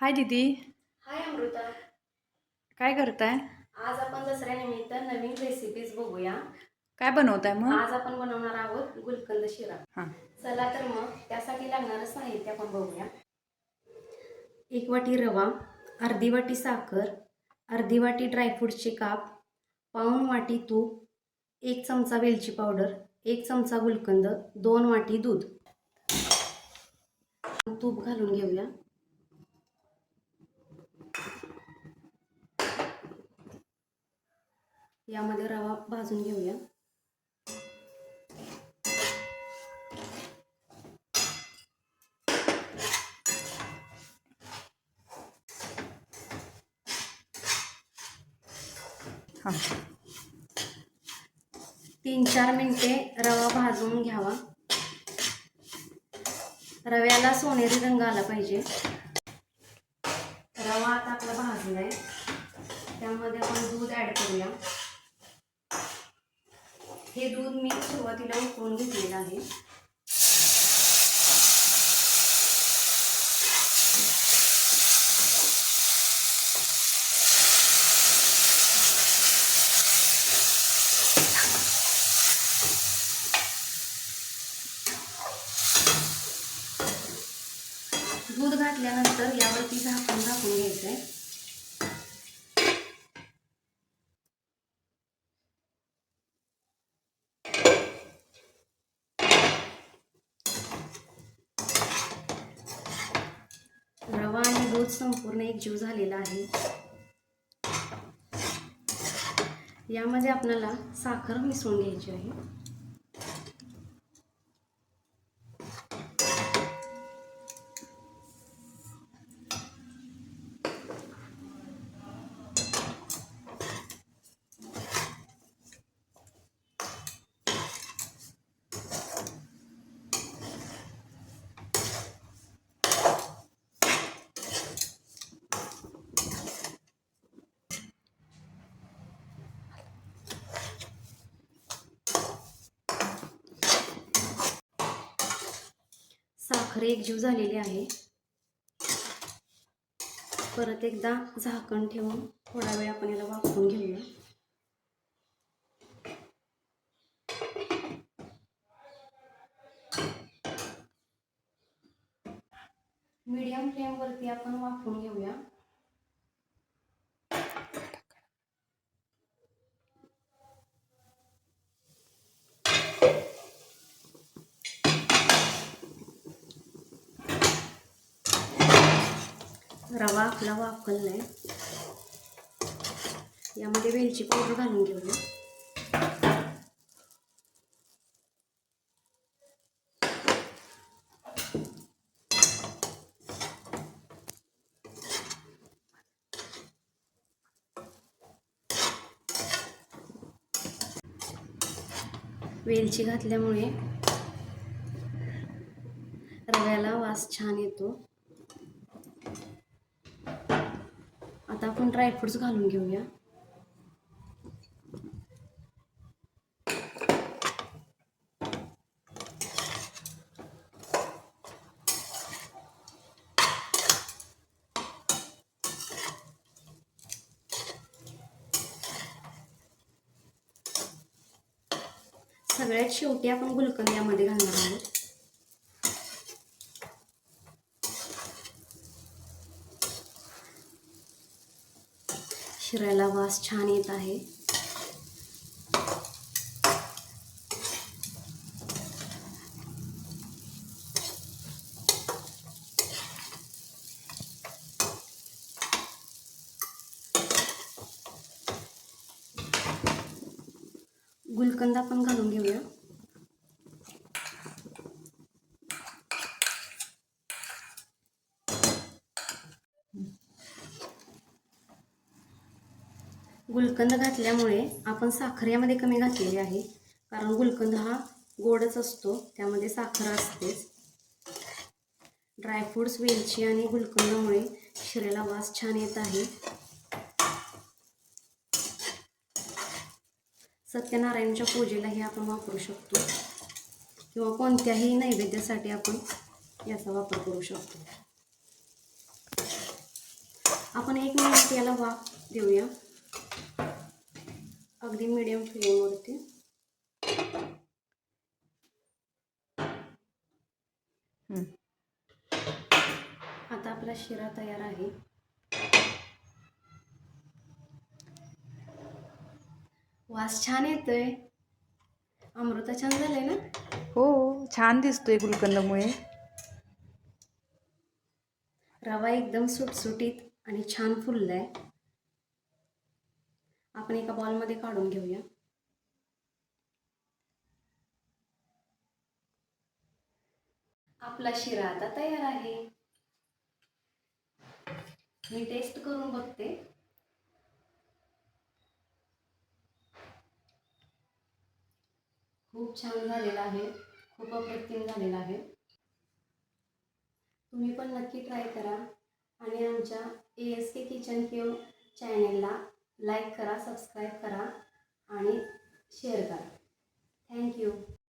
हाय दीदी. हाय अमृता. काय करताय? आज आपण दसऱ्यानिमित्त नवीन रेसिपीज बघूया. काय बनवताय मग? आज आपण बनवणार आहोत गुलकंद शिरा. हां. चला तर मग त्यासाठी लागणारं साहित्य आपण बघूया. 1 वाटी रवा, अर्धी वाटी साखर, अर्धी वाटी ड्रायफ्रूटचे काप, पाऊण वाटी तूप, 1 चमचा वेलची पावडर, 1 चमचा गुलकंद, 2 वाटी दूध. तूप घालून घेऊया. यामध्ये रवा भाजून घेऊया. हां. 3-4 मिनिटे रवा भाजून घ्यावा. रव्याला सोनेरी रंग आला पाहिजे. रवा आता आपला भाजला आहे. त्यामध्ये आपण दूध ॲड करूया. हे दूध मी सुरुवातीला उकळून घेतलेलं आहे. दूध घातल्यानंतर यावरती झाकून घ्यायचं आहे. रवा आणि दूध संपूर्ण एकजीव झालेला आहे. यामध्ये आपल्याला साखर मिसळून घ्यायची आहे. साखर एकजीव झालेली आहे. परत एकदा झाकण ठेवून थोडा वेळ आपण याला वाफवून घेऊया. मीडियम फ्लेमवरती आपण वाफवून घेऊया. रवा आपला वाफवलाय. यामध्ये वेलची पावडर घालून घेऊया. वेलची घातल्यामुळे रव्याला वास छान येतो. आता आपण ड्रायफ्रुट्स घालून घेऊया. सगळ्यात शेवटी आपण गुलकंद यामध्ये घालणार आहोत. शिऱ्याला वास छान येत आहे. गुलकंद आपण घालून घेऊया. गुलकंद घातल्यामुळे आपण साखर यामध्ये कमी घातलेली आहे, कारण गुलकंद हा गोडच असतो, त्यामध्ये साखर असतेच. ड्रायफ्रूट्स, वेलची आणि गुलकंदामुळे शिऱ्याला वास छान येत आहे. सत्यनारायणच्या पूजेलाही आपण वापरू शकतो किंवा कोणत्याही नैवेद्यासाठी आपण याचा वापर करू शकतो. आपण 1 मिनिट याला वाफ देऊया, अगदी मीडियम फ्लेमवरती. हं. आता आपला शिरा तयार आहे. वास छान येतोय. अमृता छान झालंय ना? हो, छान दिसतोय गुलकंदमुळे. रवा एकदम सुटसुटीत आणि छान फुललाय. आपण एका बॉलमध्ये काढून घेऊया. आपला शिरा आता तयार आहे. मी टेस्ट करून बघते. खूप छान झालेला आहे, खूप अप्रतिम झालेला आहे. तुम्ही पण नक्की ट्राय करा आणि आमच्या ASK किचन केव चॅनेलला लाईक करा, सबस्क्राईब करा आणि शेअर करा.